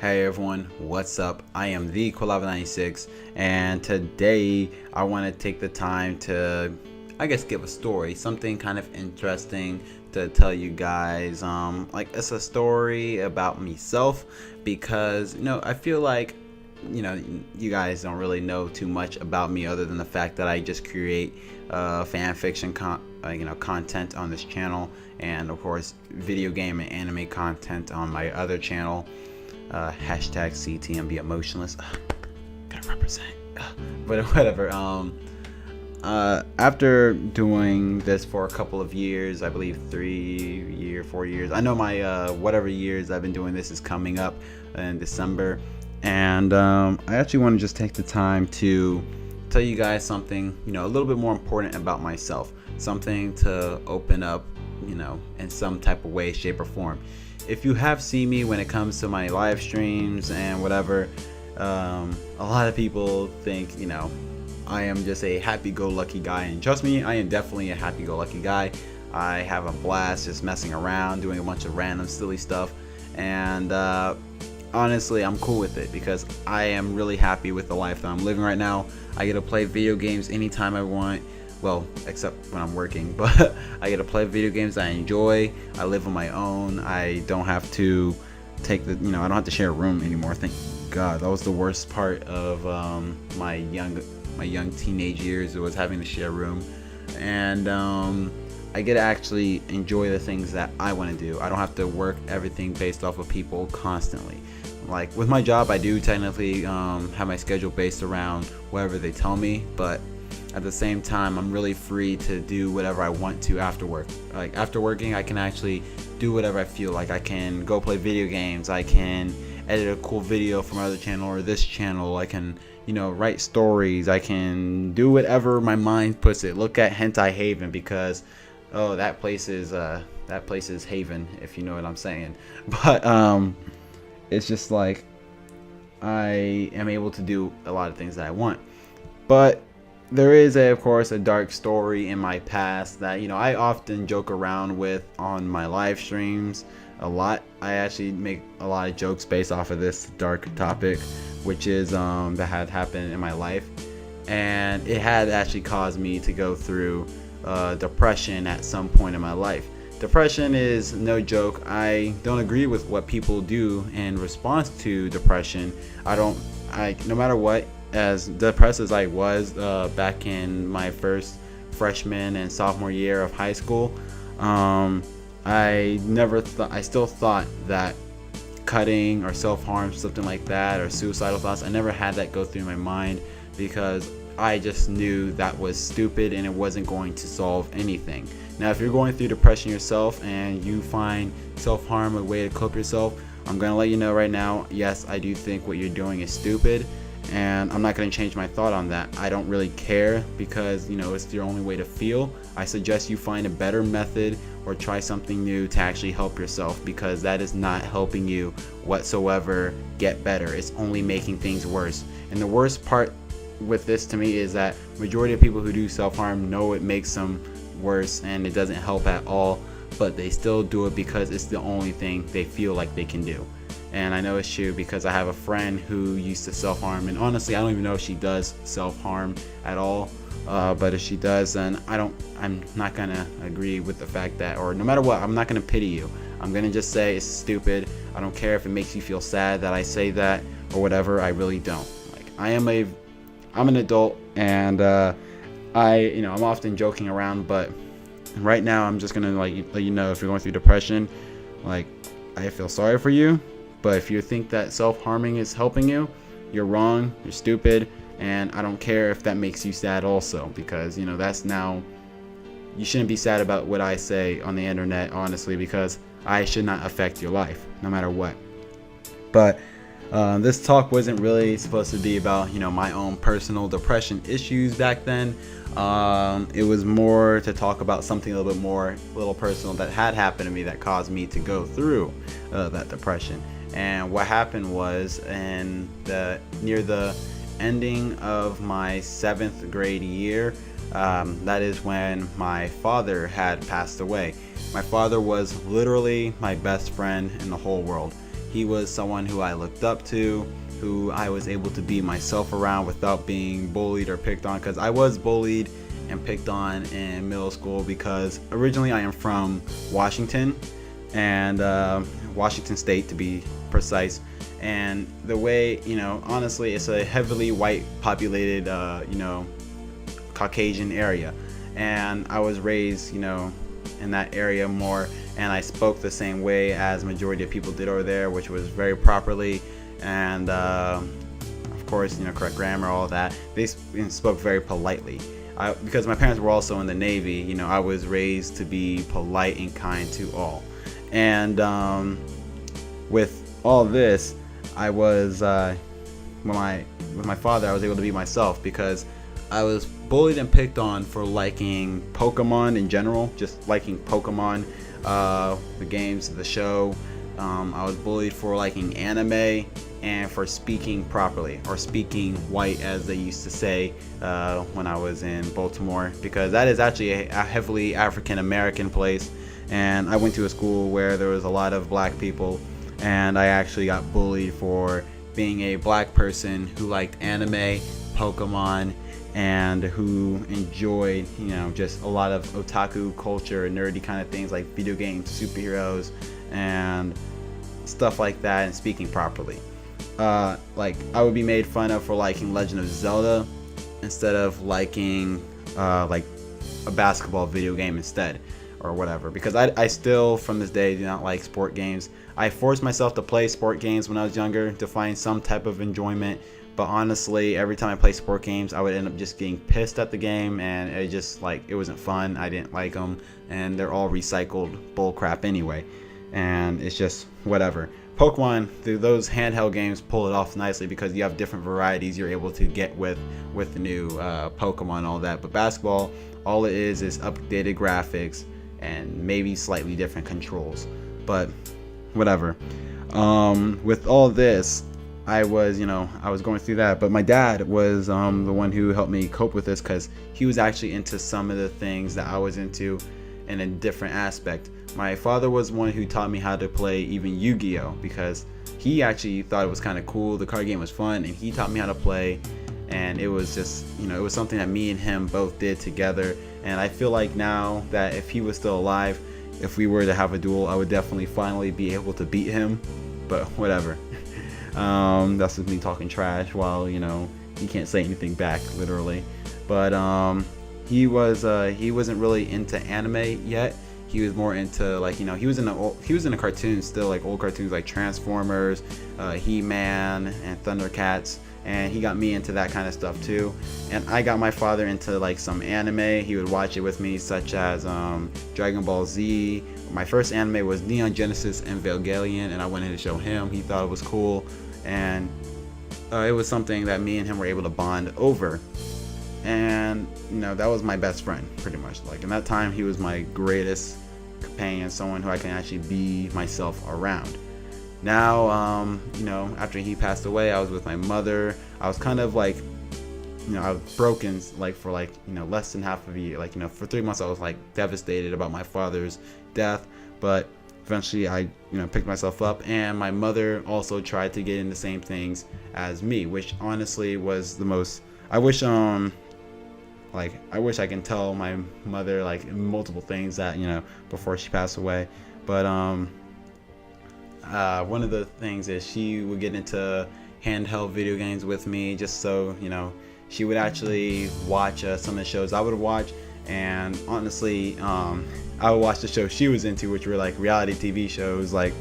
Hey everyone, what's up? I am the Quilava96, and today I want to take the time to, give a story, something kind of interesting to tell you guys. It's a story about myself because I feel like you guys don't really know too much about me other than the fact that I just create fan fiction content on this channel, and of course video game and anime content on my other channel. Hashtag CTMB emotionless. Gotta represent. But whatever. After doing this for a couple of years, I believe 4 years. I know my whatever years I've been doing this is coming up in December, and I actually want to just take the time to tell you guys something, a little bit more important about myself, something to open up, in some type of way, shape, or form. If you have seen me when it comes to my live streams and whatever, a lot of people think, I am just a happy-go-lucky guy, and trust me, I am definitely a happy-go-lucky guy. I have a blast just messing around, doing a bunch of random silly stuff, and honestly, I'm cool with it because I am really happy with the life that I'm living right now. I get to play video games anytime I want. Well, except when I'm working, but I get to play video games I enjoy. I live on my own. I don't have to take I don't have to share a room anymore. Thank God. That was the worst part of my young teenage years. It was having to share a room, and I get to actually enjoy the things that I want to do. I don't have to work everything based off of people constantly. Like with my job, I do technically have my schedule based around whatever they tell me, but at the same time, I'm really free to do whatever I want to after work. Like after working, I can actually do whatever I feel like. I can go play video games. I can edit a cool video for my other channel or this channel. I can, write stories. I can do whatever my mind puts it. Look at Hentai Haven because, oh, that place is Haven, if you know what I'm saying. But it's just like I am able to do a lot of things that I want. But there is, of course, a dark story in my past that, I often joke around with on my live streams a lot. I actually make a lot of jokes based off of this dark topic, which is that had happened in my life. And it had actually caused me to go through depression at some point in my life. Depression is no joke. I don't agree with what people do in response to depression. No matter what, as depressed as I was back in my first freshman and sophomore year of high school, I still thought that cutting or self-harm, something like that, or suicidal thoughts, I never had that go through my mind because I just knew that was stupid and it wasn't going to solve anything. Now, if you're going through depression yourself and you find self-harm a way to cope yourself, I'm going to let you know right now, yes, I do think what you're doing is stupid. And I'm not going to change my thought on that. I don't really care because, it's your only way to feel. I suggest you find a better method or try something new to actually help yourself, because that is not helping you whatsoever get better. It's only making things worse. And the worst part with this to me is that majority of people who do self-harm know it makes them worse and it doesn't help at all, but they still do it because it's the only thing they feel like they can do. And I know it's true because I have a friend who used to self-harm, and honestly I don't even know if she does self-harm at all, but if she does, then I'm not gonna agree with the fact that, or no matter what, I'm not gonna pity you. I'm gonna just say it's stupid. I don't care if it makes you feel sad that I say that or whatever. I really don't. Like I'm an adult, and I'm often joking around, but right now I'm just gonna let you know, if you're going through depression, like I feel sorry for you. But if you think that self-harming is helping you, you're wrong, you're stupid, and I don't care if that makes you sad also, because, that's now, you shouldn't be sad about what I say on the internet, honestly, because I should not affect your life, no matter what. But this talk wasn't really supposed to be about, my own personal depression issues back then. It was more to talk about something a little personal that had happened to me that caused me to go through that depression. And what happened was, near the ending of my 7th grade year, that is when my father had passed away. My father was literally my best friend in the whole world. He was someone who I looked up to, who I was able to be myself around without being bullied or picked on, because I was bullied and picked on in middle school because originally I am from Washington, and Washington State to be precise. And the way, honestly, it's a heavily white populated, Caucasian area. And I was raised, in that area more, and I spoke the same way as majority of people did over there, which was very properly. And of course, correct grammar, all of that. They spoke very politely. Because my parents were also in the Navy, I was raised to be polite and kind to all. And with all this, I was with my father, I was able to be myself because I was bullied and picked on for liking Pokemon in general, just liking Pokemon, the games, the show. I was bullied for liking anime and for speaking properly, or speaking white, as they used to say when I was in Baltimore, because that is actually a heavily African American place. And I went to a school where there was a lot of black people, and I actually got bullied for being a black person who liked anime, Pokemon, and who enjoyed, just a lot of otaku culture and nerdy kind of things like video games, superheroes, and stuff like that, and speaking properly. Like, I would be made fun of for liking Legend of Zelda instead of liking like a basketball video game instead, or whatever, because I still from this day do not like sport games. I forced myself to play sport games when I was younger to find some type of enjoyment, but honestly, every time I play sport games, I would end up just getting pissed at the game, and it wasn't fun. I didn't like them, and they're all recycled bull crap anyway, and it's just whatever. Pokemon, those handheld games pull it off nicely because you have different varieties you're able to get with the new Pokemon and all that. But basketball, all it is updated graphics and maybe slightly different controls, but whatever. With all this, I was going through that, but my dad was the one who helped me cope with this, because he was actually into some of the things that I was into in a different aspect. My father was one who taught me how to play even Yu-Gi-Oh, because he actually thought it was kind of cool. The card game was fun, and he taught me how to play, and it was just, it was something that me and him both did together. And I feel like now that if he was still alive, if we were to have a duel, I would definitely finally be able to beat him, but whatever. That's just me talking trash while, he can't say anything back, literally. But he wasn't really into anime yet. He was more into he was in a cartoon still, like old cartoons like Transformers, He-Man, and Thundercats, and he got me into that kind of stuff too. And I got my father into like some anime. He would watch it with me, such as Dragon Ball Z. My first anime was Neon Genesis Evangelion, and I went in to show him. He thought it was cool, and it was something that me and him were able to bond over. And that was my best friend, pretty much. Like, in that time, he was my greatest companion, someone who I can actually be myself around. Now, after he passed away, I was with my mother. I was kind of like, I was broken, like, for less than half of a year. For 3 months, I was like devastated about my father's death, but eventually I picked myself up, and my mother also tried to get in the same things as me, which honestly was the most, I wish I can tell my mother multiple things that before she passed away. But one of the things is she would get into handheld video games with me, just so she would actually watch some of the shows I would watch. And honestly, I would watch the shows she was into, which were like reality TV shows like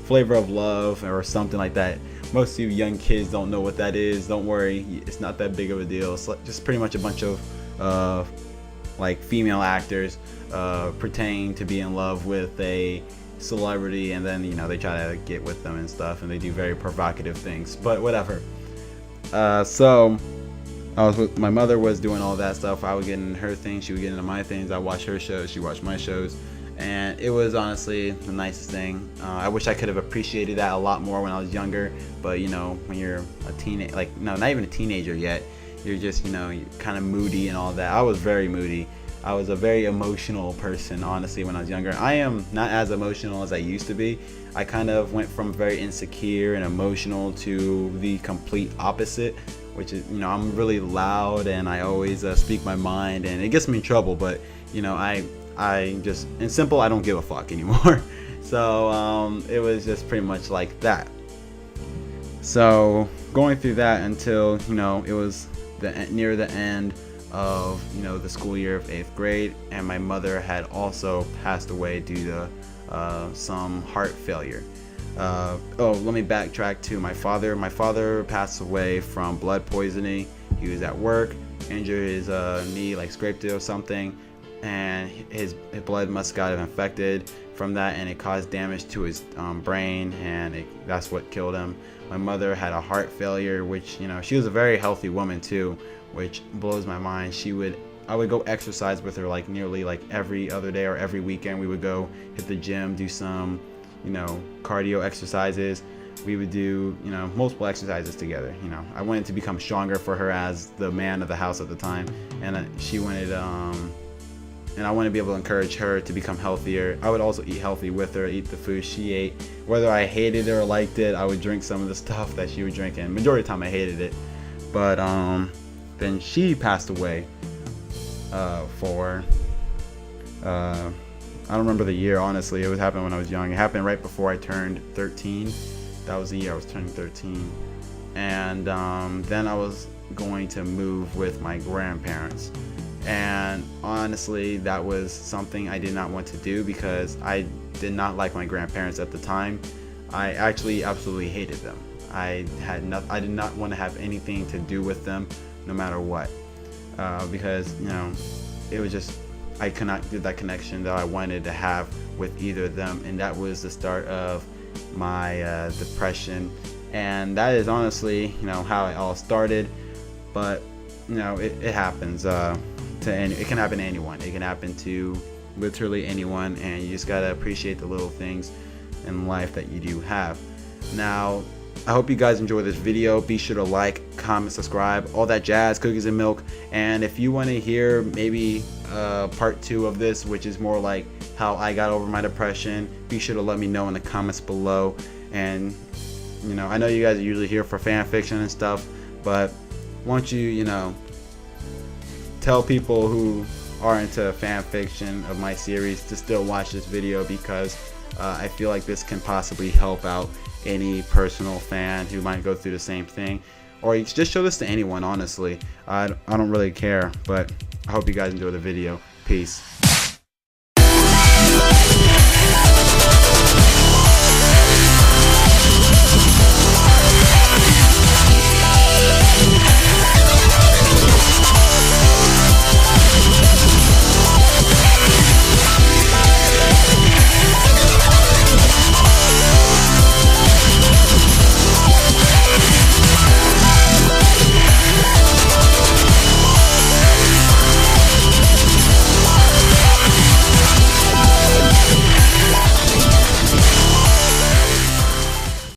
Flavor of Love or something like that. Most of you young kids don't know what that is. Don't worry, it's not that big of a deal. It's just pretty much a bunch of female actors pretending to be in love with a celebrity, and then they try to get with them and stuff, and they do very provocative things, but whatever. So I was my mother was doing all that stuff. I would get into her things, she would get into my things. I watched her shows, she watched my shows, and it was honestly the nicest thing. I wish I could have appreciated that a lot more when I was younger, but when you're a teenager, not even a teenager yet, you're just you're kind of moody and all that. I was very moody. I was a very emotional person, honestly, when I was younger. I am not as emotional as I used to be. I kind of went from very insecure and emotional to the complete opposite, which is, I'm really loud and I always speak my mind, and it gets me in trouble. But I just, in simple, I don't give a fuck anymore. So it was just pretty much like that. So going through that until it was near the end of the school year of 8th grade, and my mother had also passed away due to some heart failure. Let me backtrack to my father. My father passed away from blood poisoning. He was at work, injured his knee, like scraped it or something, and his blood must have got infected from that, and it caused damage to his brain, and that's what killed him. My mother had a heart failure, which she was a very healthy woman too, which blows my mind. I would go exercise with her like nearly like every other day or every weekend. We would go hit the gym, do some cardio exercises. We would do multiple exercises together. I wanted to become stronger for her as the man of the house at the time, and she wanted and I want to be able to encourage her to become healthier. I would also eat healthy with her, eat the food she ate. Whether I hated it or liked it, I would drink some of the stuff that she would drink, and majority of the time I hated it. But then she passed away I don't remember the year, honestly. It was happened when I was young. It happened right before I turned 13. That was the year I was turning 13. And then I was going to move with my grandparents. And honestly, that was something I did not want to do because I did not like my grandparents at the time. I actually absolutely hated them. I did not want to have anything to do with them, no matter what, because it was just, I could not do that connection that I wanted to have with either of them, and that was the start of my depression. And that is honestly how it all started. But it happens it can happen to anyone. It can happen to literally anyone, and you just gotta appreciate the little things in life that you do have. Now, I hope you guys enjoy this video. Be sure to like, comment, subscribe, all that jazz, cookies and milk. And if you want to hear maybe part 2 of this, which is more like how I got over my depression, be sure to let me know in the comments below. And I know you guys are usually here for fan fiction and stuff, but won't you tell people who are into fan fiction of my series to still watch this video, because I feel like this can possibly help out any personal fan who might go through the same thing, or you just show this to anyone. Honestly, I don't really care, but I hope you guys enjoy the video. Peace.